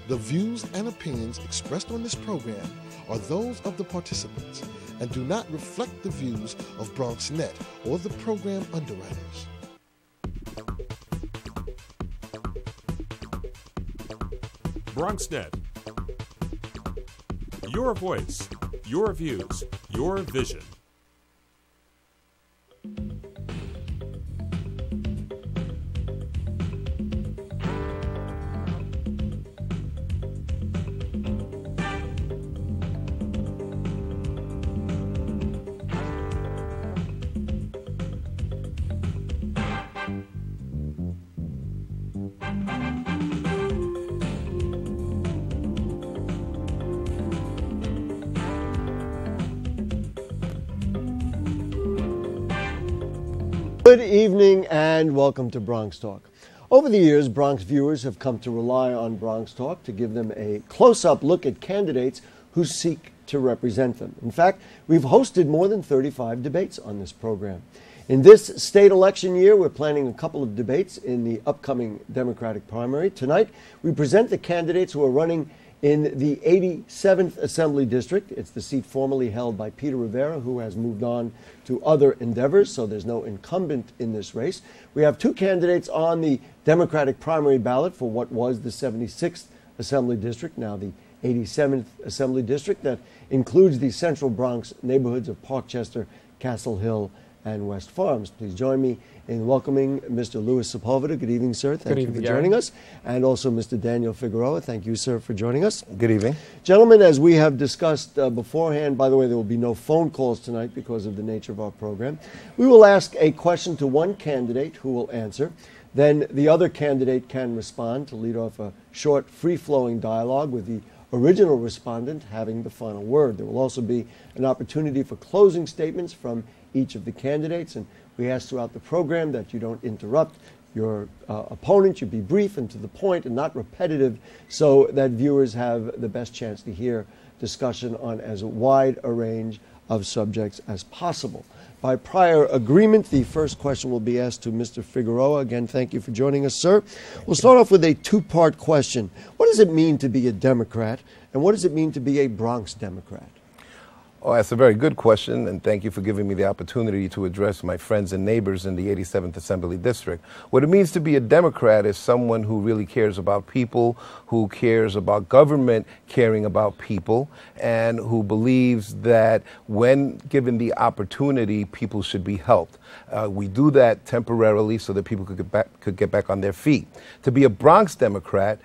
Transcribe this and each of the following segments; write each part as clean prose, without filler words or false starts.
The views and opinions expressed on this program are those of the participants and do not reflect the views of BronxNet or the program underwriters. BronxNet. Your voice, your views, your vision. Good evening and welcome to BronxTalk. Over the years, Bronx viewers have come to rely on BronxTalk to give them a close-up look at candidates who seek to represent them. In fact, we've hosted more than 35 debates on this program. In this state election year, we're planning a couple of debates in the upcoming Democratic primary. Tonight, we present the candidates who are running in the 87th Assembly District. It's the seat formerly held by Peter Rivera, who has moved on to other endeavors, so there's no incumbent in this race. We have two candidates on the Democratic primary ballot for what was the 76th Assembly District, now the 87th Assembly District, that includes the central Bronx neighborhoods of Parkchester, Castle Hill, and West Farms. Please join me in welcoming Mr. Louis Sepulveda. Good evening, sir. Thank you for joining us. And also Mr. Daniel Figueroa. Thank you, sir, for joining us. Good evening. Gentlemen, as we have discussed beforehand, by the way, there will be no phone calls tonight because of the nature of our program. We will ask a question to one candidate who will answer. Then the other candidate can respond to lead off a short, free-flowing dialogue with the original respondent having the final word. There will also be an opportunity for closing statements from each of the candidates, and we ask throughout the program that you don't interrupt your opponent. You be brief and to the point and not repetitive, so that viewers have the best chance to hear discussion on as wide a range of subjects as possible. By prior agreement, the first question will be asked to Mr. Figueroa. Again, thank you for joining us, sir. We'll start off with a two-part question. What does it mean to be a Democrat, and what does it mean to be a Bronx Democrat? Oh, that's a very good question, and thank you for giving me the opportunity to address my friends and neighbors in the 87th Assembly District. What it means to be a Democrat is someone who really cares about people, who cares about government caring about people, and who believes that when given the opportunity, people should be helped. We do that temporarily so that people could get back on their feet. To be a Bronx Democrat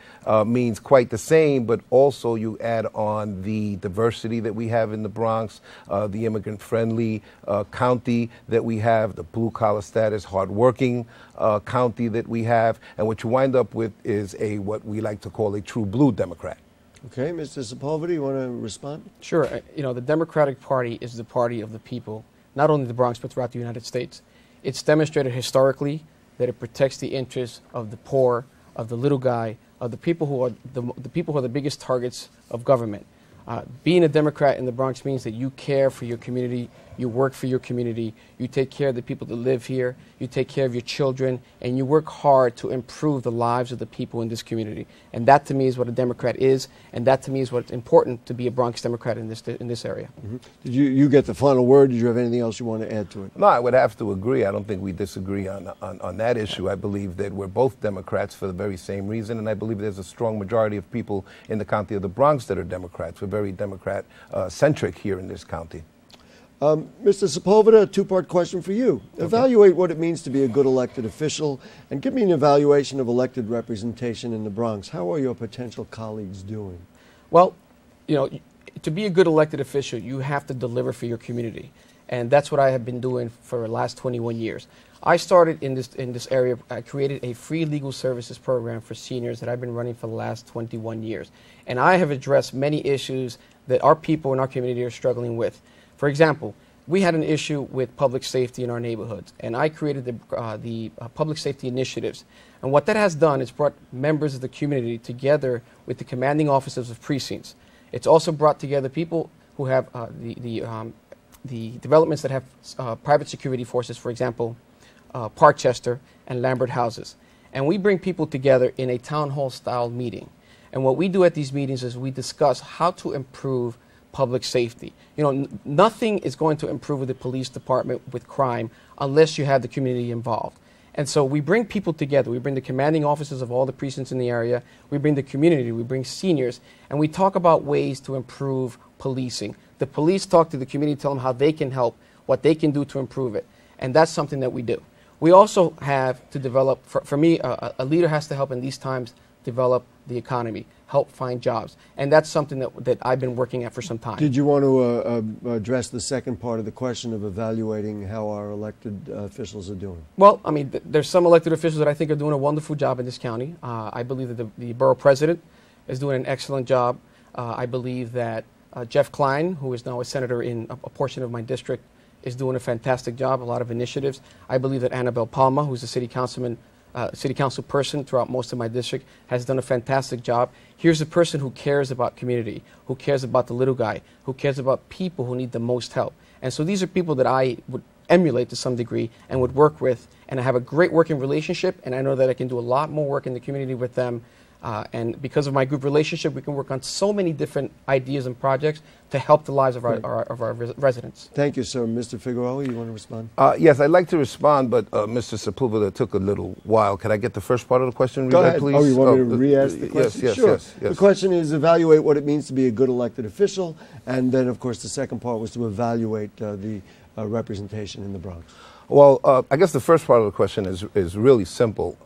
means quite the same, but also you add on the diversity that we have in the Bronx, the immigrant-friendly county that we have, the blue-collar status, hard-working county that we have, and what you wind up with is what we like to call a true blue Democrat. Okay, Mr. Sepulveda, you want to respond? Sure. You know, the Democratic Party is the party of the people, not only the Bronx, but throughout the United States. It's demonstrated historically that it protects the interests of the poor, of the little guy, of the people who are the people who are the biggest targets of government. Being a Democrat in the Bronx means that you care for your community, you work for your community, you take care of the people that live here, you take care of your children, and you work hard to improve the lives of the people in this community. And that to me is what a Democrat is, and that to me is what's important to be a Bronx Democrat in this area. Mm-hmm. Did you get the final word? Did you have anything else you want to add to it? No, I would have to agree. I don't think we disagree on that issue. I believe that we're both Democrats for the very same reason, and I believe there's a strong majority of people in the county of the Bronx that are Democrats. We're very Democrat-centric here in this county. Mr. Sepulveda, a two-part question for you. Okay. Evaluate what it means to be a good elected official, and give me an evaluation of elected representation in the Bronx. How are your potential colleagues doing? Well, you know, to be a good elected official, you have to deliver for your community. And that's what I have been doing for the last 21 years. I started in this area. I created a free legal services program for seniors that I've been running for the last 21 years. And I have addressed many issues that our people in our community are struggling with. For example, we had an issue with public safety in our neighborhoods, and I created the public safety initiatives. And what that has done is brought members of the community together with the commanding officers of precincts. It's also brought together people who have the developments that have private security forces, for example, Parkchester and Lambert houses. And we bring people together in a town hall style meeting. And what we do at these meetings is we discuss how to improve public safety. You know, nothing is going to improve with the police department with crime unless you have the community involved. And so we bring people together. We bring the commanding officers of all the precincts in the area. We bring the community. We bring seniors. And we talk about ways to improve policing. The police talk to the community, tell them how they can help, what they can do to improve it. And that's something that we do. We also have to develop, for me, a leader has to help in these times develop the economy, help find jobs. And that's something that I've been working at for some time. Did you want to address the second part of the question of evaluating how our elected officials are doing? Well, I mean, there's some elected officials that I think are doing a wonderful job in this county. I believe that the borough president is doing an excellent job. I believe that Jeff Klein, who is now a senator in a portion of my district, is doing a fantastic job, a lot of initiatives. I believe that Annabelle Palma, who's a city council person throughout most of my district, has done a fantastic job. Here's a person who cares about community, who cares about the little guy, who cares about people who need the most help. And so these are people that I would emulate to some degree and would work with, and I have a great working relationship, and I know that I can do a lot more work in the community with them. And because of my group relationship, we can work on so many different ideas and projects to help the lives of our residents. Thank you, sir. Mr. Figueroa, you want to respond? Yes, I'd like to respond, but Mr. Sepulveda took a little while. Can I get the first part of the question? Go ahead, please? Oh, you want me to re-ask the question? Yes, sure. yes. The question is evaluate what it means to be a good elected official, and then, of course, the second part was to evaluate the representation in the Bronx. Well, I guess the first part of the question is really simple.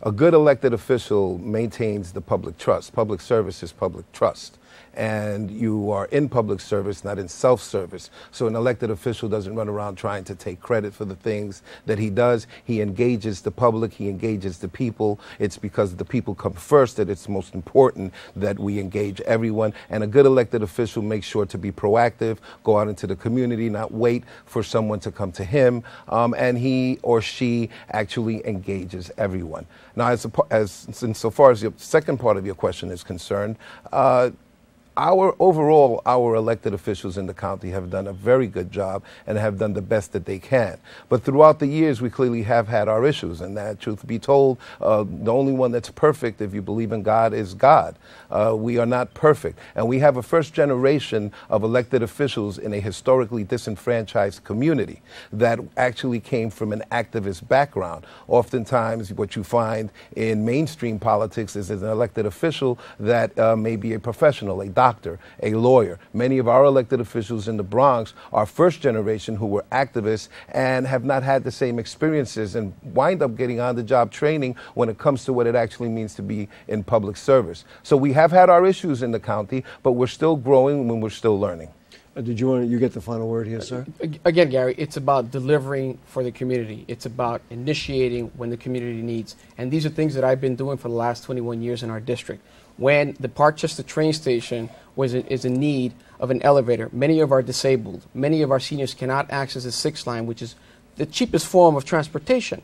A good elected official maintains the public trust. Public service is public trust. And you are in public service, not in self-service. So an elected official doesn't run around trying to take credit for the things that he does. He engages the public, he engages the people. It's because the people come first that it's most important that we engage everyone. And a good elected official makes sure to be proactive, go out into the community, not wait for someone to come to him. And he or she actually engages everyone. Now, insofar as the second part of your question is concerned, our elected officials in the county have done a very good job and have done the best that they can. But throughout the years, we clearly have had our issues, and that, truth be told, the only one that's perfect, if you believe in God, is God. We are not perfect. And we have a first generation of elected officials in a historically disenfranchised community that actually came from an activist background. Oftentimes, what you find in mainstream politics is an elected official that may be a professional, a doctor, a lawyer. Many of our elected officials in the Bronx are first generation who were activists and have not had the same experiences and wind up getting on-the-job training when it comes to what it actually means to be in public service. So we have had our issues in the county, but we're still growing and we're still learning. Did you get the final word here, sir? Again, Gary, it's about delivering for the community. It's about initiating when the community needs. And these are things that I've been doing for the last 21 years in our district. When the Parkchester train station is in need of an elevator, many of our disabled, many of our seniors cannot access the 6th line, which is the cheapest form of transportation.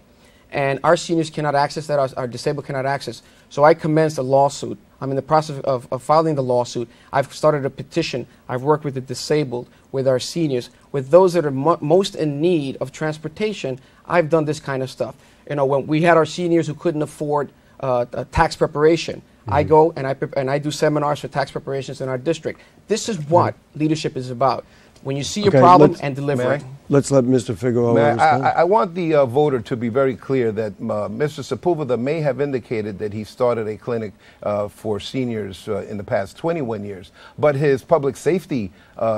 And our seniors cannot access that, our disabled cannot access. So I commenced a lawsuit. I'm in the process of filing the lawsuit. I've started a petition. I've worked with the disabled, with our seniors, with those that are most in need of transportation. I've done this kind of stuff. You know, when we had our seniors who couldn't afford tax preparation, I go and I do seminars for tax preparations in our district. This is what leadership is about. When you see a problem and deliver it. Let's let Mr. Figueroa respond. I want the voter to be very clear that Mr. Sepulveda may have indicated that he started a clinic for seniors in the past 21 years, but his public safety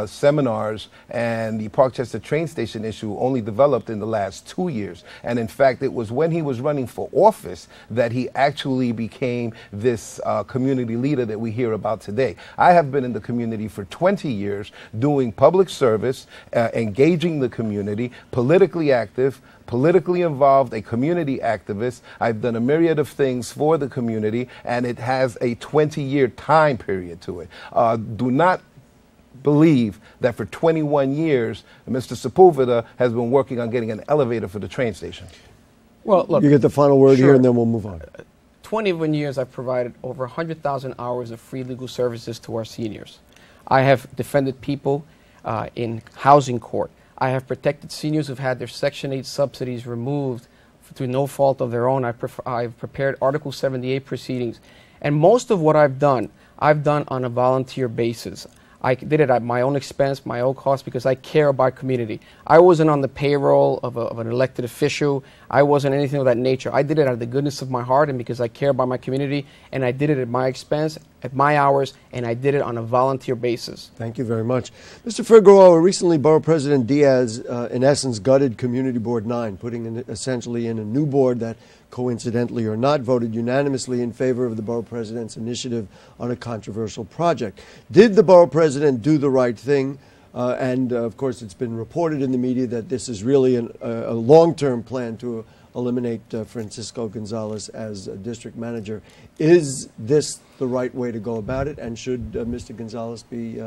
seminars and the Parkchester train station issue only developed in the last 2 years. And in fact, it was when he was running for office that he actually became this community leader that we hear about today. I have been in the community for 20 years doing public service, engaging the community, politically active, politically involved, a community activist. I've done a myriad of things for the community, and it has a 20-year time period to it. Do not believe that for 21 years, Mr. Sepulveda has been working on getting an elevator for the train station. Well, look, you get the final word here, and then we'll move on. 21 years, I've provided over 100,000 hours of free legal services to our seniors. I have defended people in housing court. I have protected seniors who've had their Section 8 subsidies removed through no fault of their own. I've prepared Article 78 proceedings. And most of what I've done on a volunteer basis. I did it at my own expense, my own cost, because I care about community. I wasn't on the payroll of an elected official. I wasn't anything of that nature. I did it out of the goodness of my heart and because I care about my community, and I did it at my expense, at my hours, and I did it on a volunteer basis. Thank you very much. Mr. Figueroa, recently Borough President Diaz, in essence, gutted Community Board 9, putting essentially in a new board that, coincidentally or not, voted unanimously in favor of the Borough President's initiative on a controversial project. Did the Borough President do the right thing? Of course, it's been reported in the media that this is really a long-term plan to eliminate Francisco Gonzalez as district manager. Is this the right way to go about it, and should Mr. Gonzalez be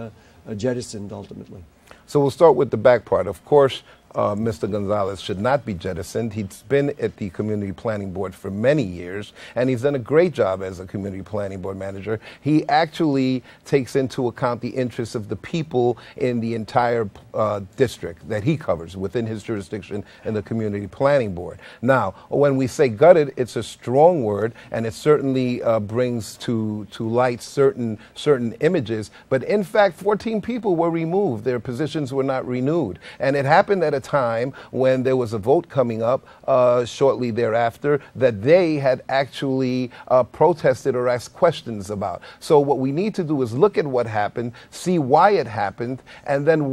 jettisoned ultimately? So we'll start with the back part. Of course, Mr. Gonzalez should not be jettisoned. He's been at the Community Planning Board for many years, and he's done a great job as a Community Planning Board manager. He actually takes into account the interests of the people in the entire district that he covers within his jurisdiction in the Community Planning Board. Now, when we say gutted, it's a strong word, and it certainly brings to light certain images. But in fact, 14 people were removed. Their positions were not renewed. And it happened at a time when there was a vote coming up shortly thereafter that they had actually protested or asked questions about. So what we need to do is look at what happened, see why it happened, and then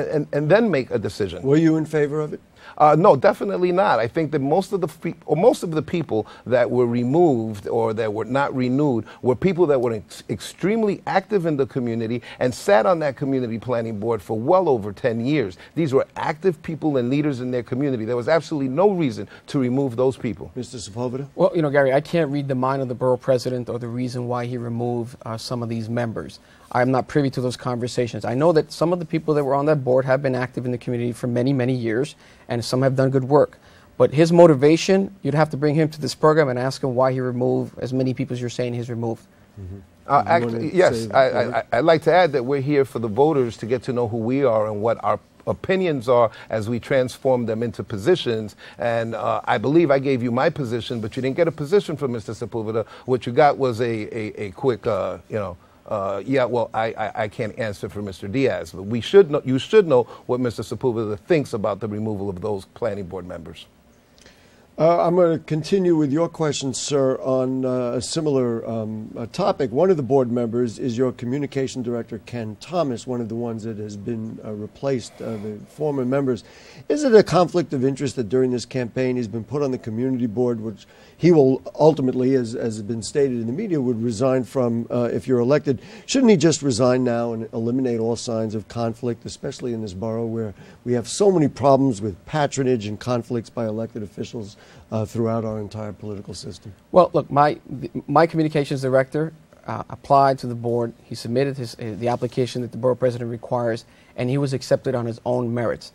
and then make a decision. Were you in favor of it? No, definitely not. I think that most of the people that were removed or that were not renewed were people that were extremely active in the community and sat on that community planning board for well over 10 years. These were active people and leaders in their community. There was absolutely no reason to remove those people. Mr. Sepulveda? Well, Gary, I can't read the mind of the borough president or the reason why he removed some of these members. I'm not privy to those conversations. I know that some of the people that were on that board have been active in the community for many, many years, and some have done good work. But his motivation, you'd have to bring him to this program and ask him why he removed as many people as you're saying he's removed. Mm-hmm. Actually, yes, I'd like to add that we're here for the voters to get to know who we are and what our opinions are as we transform them into positions. And I believe I gave you my position, but you didn't get a position from Mr. Sepulveda. What you got was a quick, yeah, well, I can't answer for Mr. Diaz, but you should know what Mr. Sepulveda thinks about the removal of those planning board members. I'm going to continue with your question, sir, on a similar topic. One of the board members is your communication director, Ken Thomas, one of the ones that has been replaced, the former members. Is it a conflict of interest that during this campaign he's been put on the community board, which he will ultimately, as has been stated in the media, would resign from if you're elected? Shouldn't he just resign now and eliminate all signs of conflict, especially in this borough where we have so many problems with patronage and conflicts by elected officials throughout our entire political system? Well, look, my communications director applied to the board. He submitted the application that the borough president requires, and he was accepted on his own merits.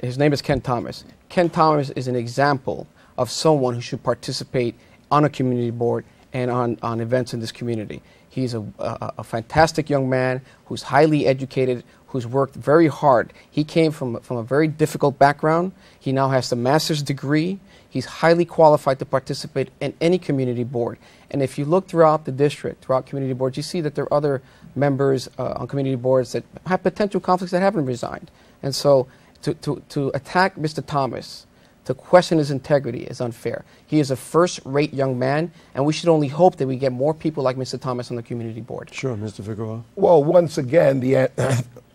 His name is Ken Thomas. Ken Thomas is an example of someone who should participate on a community board and on events in this community. He's a fantastic young man who's highly educated, who's worked very hard. He came from a very difficult background. He now has the master's degree. He's highly qualified to participate in any community board. And if you look throughout the district, throughout community boards, you see that there are other members on community boards that have potential conflicts that haven't resigned. And so to attack Mr. Thomas, to question his integrity is unfair. He is a first-rate young man, and we should only hope that we get more people like Mr. Thomas on the community board. Sure, Mr. Figueroa. Well, once again,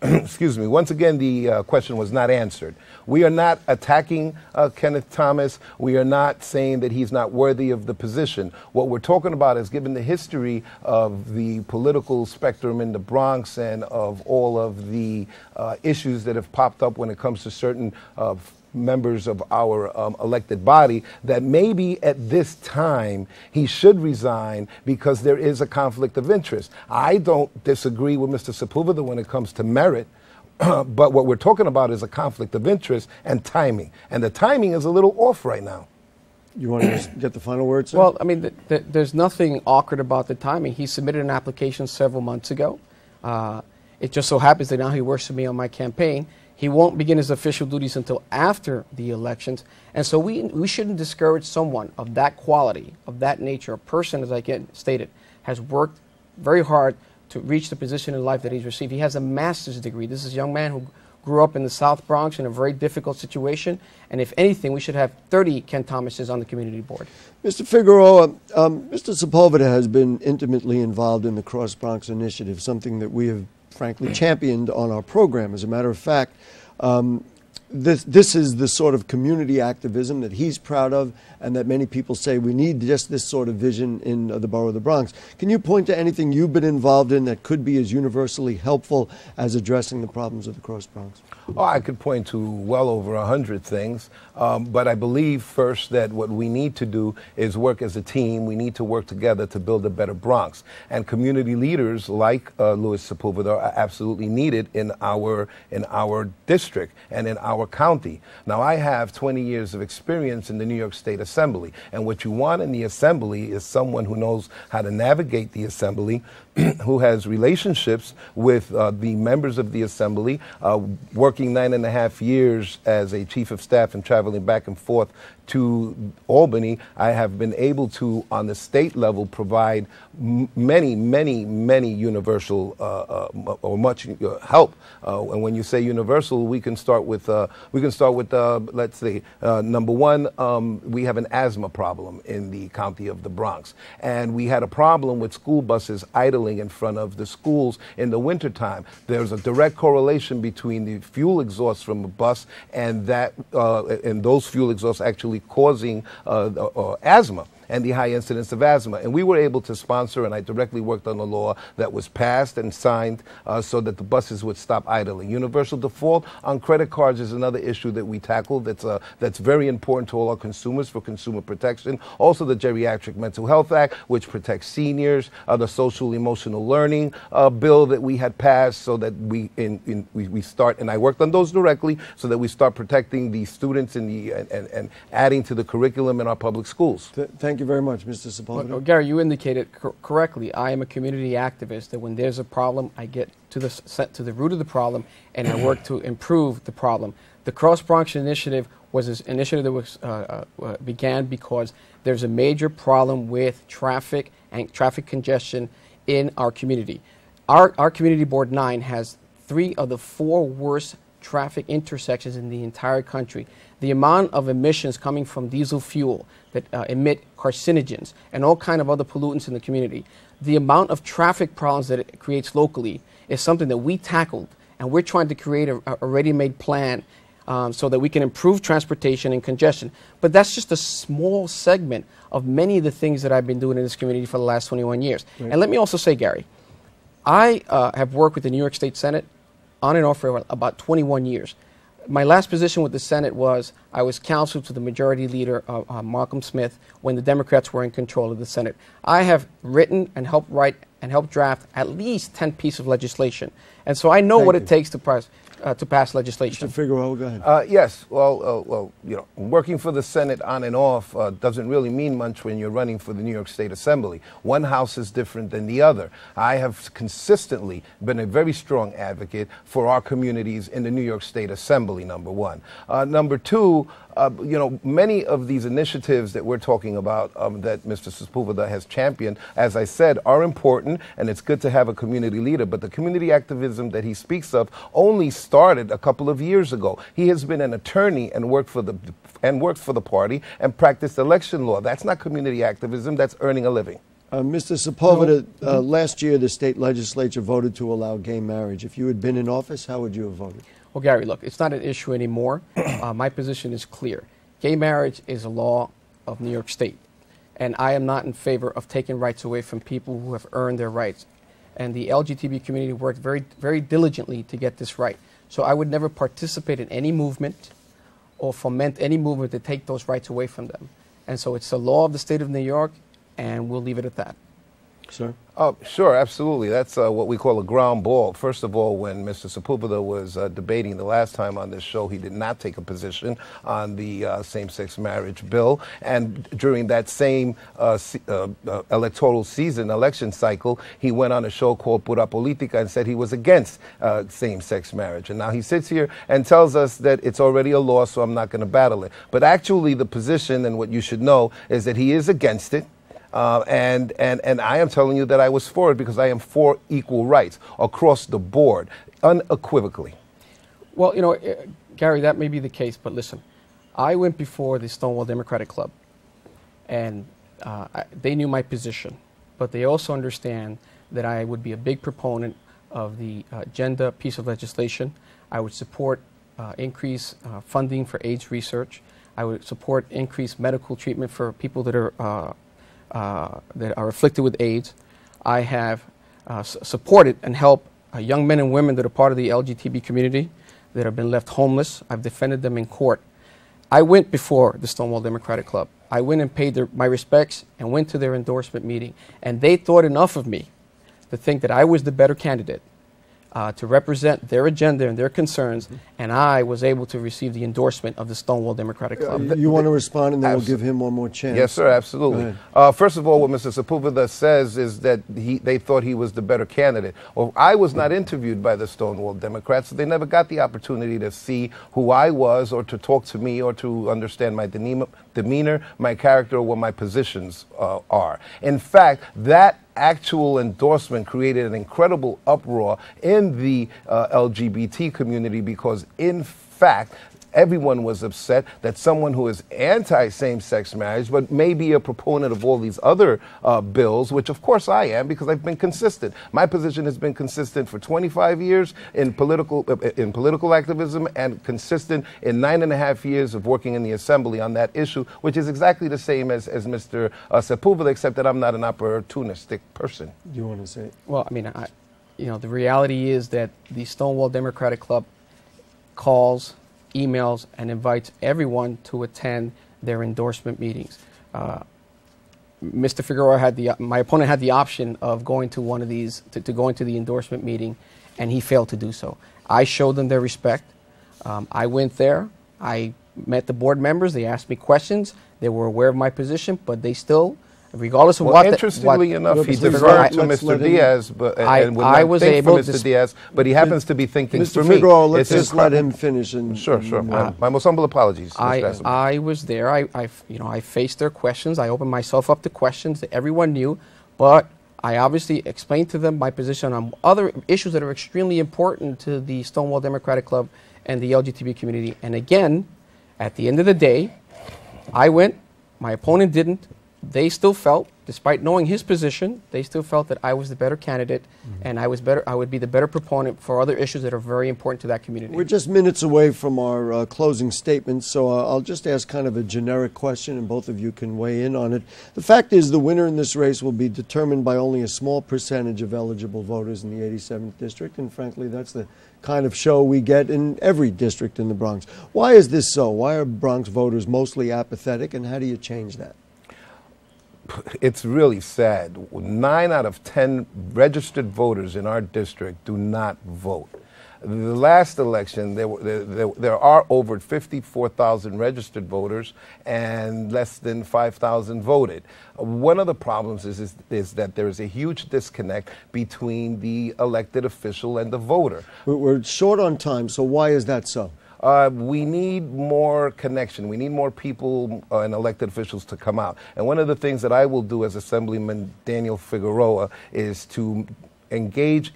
excuse me. Once again, the question was not answered. We are not attacking Kenneth Thomas. We are not saying that he's not worthy of the position. What we're talking about is, given the history of the political spectrum in the Bronx and of all of the issues that have popped up when it comes to certain members of our elected body, that maybe at this time he should resign because there is a conflict of interest. I don't disagree with Mr. Sepulveda when it comes to merit, but what we're talking about is a conflict of interest and timing. And the timing is a little off right now. You want to just get the final word, sir? Well, I mean, there's nothing awkward about the timing. He submitted an application several months ago. It just so happens that now he works for me on my campaign. He won't begin his official duties until after the elections. And so we shouldn't discourage someone of that quality, of that nature, a person, as I stated, has worked very hard to reach the position in life that he's received. He has a master's degree. This is a young man who grew up in the South Bronx in a very difficult situation, and if anything, we should have 30 Ken Thomases on the community board. Mr. Figueroa, Mr. Sepulveda has been intimately involved in the Cross Bronx Initiative, something that we have frankly championed on our program. As a matter of fact, this is the sort of community activism that he's proud of, and that many people say we need just this sort of vision in the borough of the Bronx. Can you point to anything you've been involved in that could be as universally helpful as addressing the problems of the Cross Bronx? Oh, I could point to well over 100 things, but I believe first that what we need to do is work as a team. We need to work together to build a better Bronx. And community leaders like Louis Sepulveda are absolutely needed in our district and in our county. Now, I have 20 years of experience in the New York State Assembly, and what you want in the Assembly is someone who knows how to navigate the Assembly, who has relationships with the members of the Assembly, working 9.5 years as a chief of staff and traveling back and forth to Albany. I have been able to, on the state level, provide many universal or much help. And when you say universal, we can start with let's see, number one, we have an asthma problem in the county of the Bronx, and we had a problem with school buses idling in front of the schools in the wintertime. There's a direct correlation between the fuel exhaust from a bus and those fuel exhausts actually causing asthma and the high incidence of asthma. And we were able to sponsor, and I directly worked on a law that was passed and signed so that the buses would stop idling. Universal default on credit cards is another issue that we tackled that's very important to all our consumers for consumer protection. Also the Geriatric Mental Health Act, which protects seniors, the social emotional learning bill that we had passed so that we start, and I worked on those directly, so that we start protecting the students and adding to the curriculum in our public schools. Thank you very much, Mr. Sepulveda. Well, Gary, you indicated correctly. I am a community activist, that when there's a problem, I get to the root of the problem, and I work to improve the problem. The Cross Bronx Initiative was an initiative that began because there's a major problem with traffic and traffic congestion in our community. Our Community Board 9 has 3 of the 4 worst traffic intersections in the entire country. The amount of emissions coming from diesel fuel that emit carcinogens and all kind of other pollutants in the community, the amount of traffic problems that it creates locally is something that we tackled, and we're trying to create a ready-made plan so that we can improve transportation and congestion. But that's just a small segment of many of the things that I've been doing in this community for the last 21 years. Right. And let me also say, Gary, I have worked with the New York State Senate on and off for about 21 years. My last position with the Senate was I was counsel to the majority leader, Malcolm Smith, when the Democrats were in control of the Senate. I have written and helped write and helped draft at least 10 pieces of legislation. And so I know what it takes to pass legislation. Mr. Figueroa, go ahead. Yes. Well, you know, working for the Senate on and off doesn't really mean much when you're running for the New York State Assembly. One house is different than the other. I have consistently been a very strong advocate for our communities in the New York State Assembly, number one. Number two, you know, many of these initiatives that we're talking about that Mr. Sepulveda has championed, as I said, are important, and it's good to have a community leader, but the community activism that he speaks of only started a couple of years ago. He has been an attorney and worked for the party and practiced election law. That's not community activism, that's earning a living. Mr. Sepulveda, last year the state legislature voted to allow gay marriage. If you had been in office, how would you have voted? Well, Gary, look, it's not an issue anymore. My position is clear. Gay marriage is a law of New York State, and I am not in favor of taking rights away from people who have earned their rights. And the LGBT community worked very, very diligently to get this right. So I would never participate in any movement or foment any movement to take those rights away from them. And so it's the law of the state of New York, and we'll leave it at that. Sir? Sure, absolutely. That's what we call a ground ball. First of all, when Mr. Sepulveda was debating the last time on this show, he did not take a position on the same-sex marriage bill. And during that same electoral season, election cycle, he went on a show called Pura Política and said he was against same-sex marriage. And now he sits here and tells us that it's already a law, so I'm not going to battle it. But actually, the position and what you should know is that he is against it. And I am telling you that I was for it because I am for equal rights across the board, unequivocally. Well, Gary, that may be the case, but listen, I went before the Stonewall Democratic Club, and they knew my position, but they also understand that I would be a big proponent of the agenda piece of legislation. I would support increased funding for AIDS research. I would support increased medical treatment for people that are afflicted with AIDS. I have supported and helped young men and women that are part of the LGBT community that have been left homeless. I've defended them in court. I went before the Stonewall Democratic Club. I went and paid my respects and went to their endorsement meeting. And they thought enough of me to think that I was the better candidate to represent their agenda and their concerns, and I was able to receive the endorsement of the Stonewall Democratic Club. You want to respond, and then we'll give him one more chance. Yes, sir, absolutely. First of all, what Mr. Sepulveda says is that they thought he was the better candidate. Well, I was not interviewed by the Stonewall Democrats, so they never got the opportunity to see who I was or to talk to me or to understand my demeanor, my character, or what my positions are. In fact, that actual endorsement created an incredible uproar in the LGBT community because, in fact, everyone was upset that someone who is anti-same-sex marriage but may be a proponent of all these other bills, which of course I am because I've been consistent. My position has been consistent for 25 years in political activism and consistent in 9.5 years of working in the assembly on that issue, which is exactly the same as Mr. Sepulveda, except that I'm not an opportunistic person. Do you want to say? Well, I mean, the reality is that the Stonewall Democratic Club calls, emails, and invites everyone to attend their endorsement meetings. Mr. Figueroa my opponent had the option of going to one of these, to go into the endorsement meeting, and he failed to do so. I showed them their respect. I went there. I met the board members. They asked me questions. They were aware of my position, but they still, regardless of interestingly enough, he deferred to Mr. Diaz, but I was able to Mr. Diaz, but he happens to be thinking Mr. for me. Figueroa, let's just let him finish. And sure. My most humble apologies. I was there. I faced their questions. I opened myself up to questions that everyone knew, but I obviously explained to them my position on other issues that are extremely important to the Stonewall Democratic Club and the LGBT community. And again, at the end of the day, I went. My opponent didn't. They still felt, despite knowing his position, they still felt that I was the better candidate, and I would be the better proponent for other issues that are very important to that community. We're just minutes away from our closing statements, so I'll just ask kind of a generic question, and both of you can weigh in on it. The fact is, the winner in this race will be determined by only a small percentage of eligible voters in the 87th district, and frankly, that's the kind of show we get in every district in the Bronx. Why is this so? Why are Bronx voters mostly apathetic, and how do you change that? It's really sad. 9 out of 10 registered voters in our district do not vote. The last election, there are over 54,000 registered voters and less than 5,000 voted. One of the problems is that there is a huge disconnect between the elected official and the voter. We're short on time, so why is that so? We need more connection. We need more people and elected officials to come out. And one of the things that I will do as Assemblyman Daniel Figueroa is to engage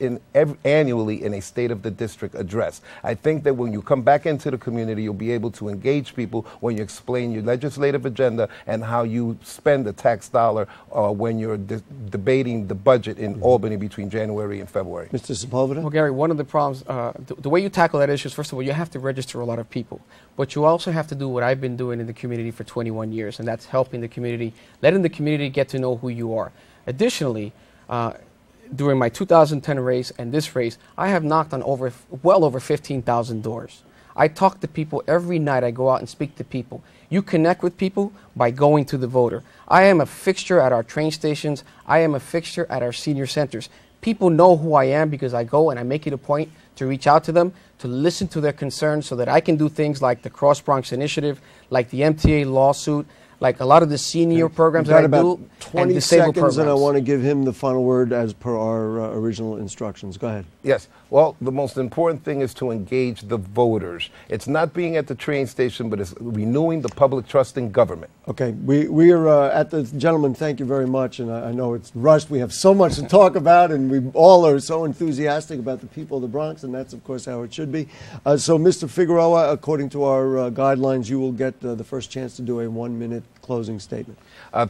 annually in a State of the District address. I think that when you come back into the community, you'll be able to engage people when you explain your legislative agenda and how you spend the tax dollar when you're debating the budget in Albany between January and February. Mr. Sepulveda? Well, Gary, one of the problems, the way you tackle that issue is, first of all, you have to register a lot of people. But you also have to do what I've been doing in the community for 21 years, and that's helping the community, letting the community get to know who you are. Additionally, during my 2010 race and this race, I have knocked on well over 15,000 doors. I talk to people every night. I go out and speak to people. You connect with people by going to the voter. I am a fixture at our train stations. I am a fixture at our senior centers. People know who I am because I go and I make it a point to reach out to them, to listen to their concerns so that I can do things like the Cross Bronx Initiative, like the MTA lawsuit, like a lot of the senior programs We've that got I about do, 20 and disabled seconds, programs. and I want to give him the final word as per our original instructions. Go ahead. Yes. Well, the most important thing is to engage the voters. It's not being at the train station, but it's renewing the public trust in government. Okay, we are at the gentlemen. Thank you very much, and I know it's rushed. We have so much to talk about, and we all are so enthusiastic about the people of the Bronx, and that's of course how it should be. So, Mr. Figueroa, according to our guidelines, you will get the first chance to do a 1-minute closing statement.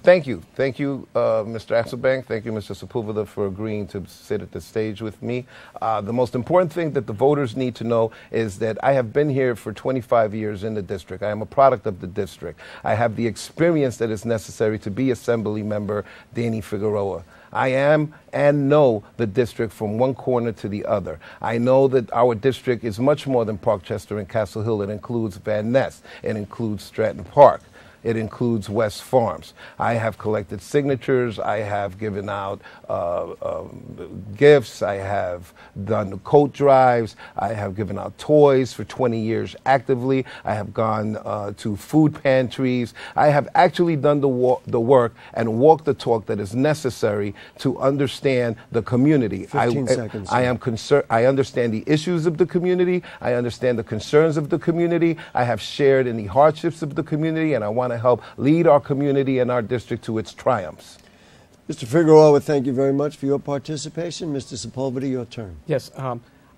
Thank you, Mr. Axelbank. Thank you, Mr. Sepulveda, for agreeing to sit at the stage with me. The most important thing that the voters need to know is that I have been here for 25 years in the district. I am a product of the district. I have the experience that is necessary to be Assembly Member Danny Figueroa. I am and know the district from one corner to the other. I know that our district is much more than Parkchester and Castle Hill. It includes Van Ness. It includes Stratton Park. It includes West Farms. I have collected signatures. I have given out gifts. I have done coat drives. I have given out toys for 20 years actively. I have gone to food pantries. I have actually done the work and walked the talk that is necessary to understand the community. 15 seconds. I am concerned. I understand the issues of the community. I understand the concerns of the community. I have shared in the hardships of the community, and I want to help lead our community and our district to its triumphs. Mr. Figueroa, thank you very much for your participation. Mr. Sepulveda, your turn. Yes,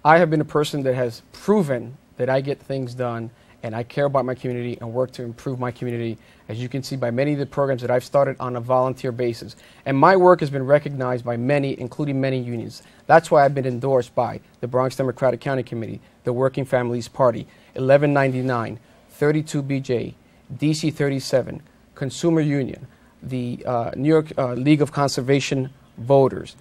I have been a person that has proven that I get things done and I care about my community and work to improve my community, as you can see by many of the programs that I've started on a volunteer basis. And my work has been recognized by many, including many unions. That's why I've been endorsed by the Bronx Democratic County Committee, the Working Families Party, 1199, 32BJ, DC 37, Consumer Union, the New York League of Conservation Voters,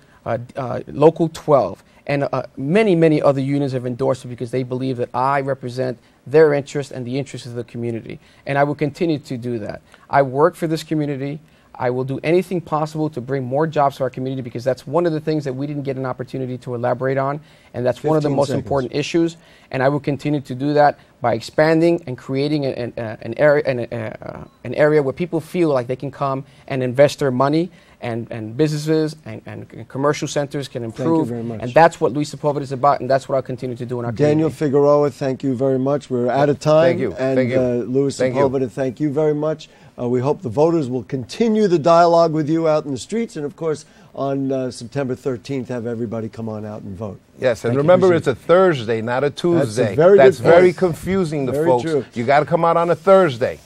Local 12, and many, many other unions have endorsed me because they believe that I represent their interest and the interests of the community. And I will continue to do that. I work for this community. I will do anything possible to bring more jobs to our community, because that's one of the things that we didn't get an opportunity to elaborate on, and that's one of the most important issues. And I will continue to do that by expanding and creating an area where people feel like they can come and invest their money, and businesses and commercial centers can improve. Thank you very much. And that's what Luis Sepulveda is about, and that's what I'll continue to do in our Daniel community. Figueroa, thank you very much. We're out of time. Thank you. And Thank you. Luis Thank Sepulveda, thank you very much. We hope the voters will continue the dialogue with you out in the streets, and of course on September 13th have everybody come on out and vote. Yes, and remember, it's a Thursday, not a Tuesday. That's very confusing to Very folks. true. You got to come out on a Thursday.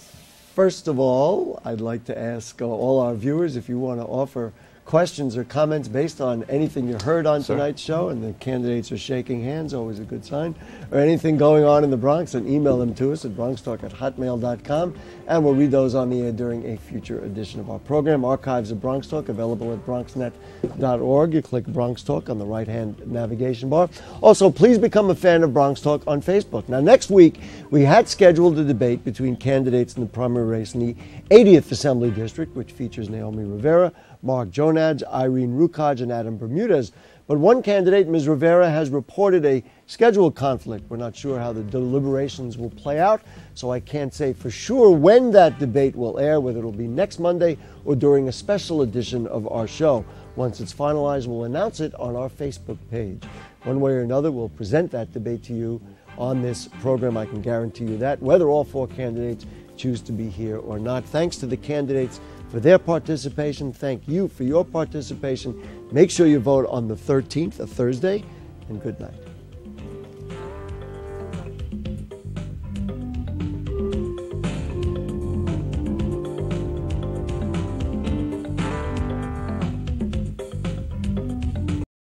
First of all, I'd like to ask all our viewers if you want to offer questions or comments based on anything you heard on tonight's show, and the candidates are shaking hands, always a good sign, or anything going on in the Bronx, and email them to us at bronxtalk@hotmail.com, and we'll read those on the air during a future edition of our program. Archives of Bronx Talk available at bronxnet.org. You click Bronx Talk on the right-hand navigation bar. Also, please become a fan of Bronx Talk on Facebook. Now, next week, we had scheduled a debate between candidates in the primary race in the 80th Assembly District, which features Naomi Rivera, Mark Jonadz, Irene Rukaj, and Adam Bermudez. But one candidate, Ms. Rivera, has reported a schedule conflict. We're not sure how the deliberations will play out, so I can't say for sure when that debate will air, whether it will be next Monday or during a special edition of our show. Once it's finalized, we'll announce it on our Facebook page. One way or another, we'll present that debate to you on this program. I can guarantee you that, whether all four candidates choose to be here or not. Thanks to the candidates for their participation. Thank you for your participation. Make sure you vote on the 13th, a Thursday, and good night.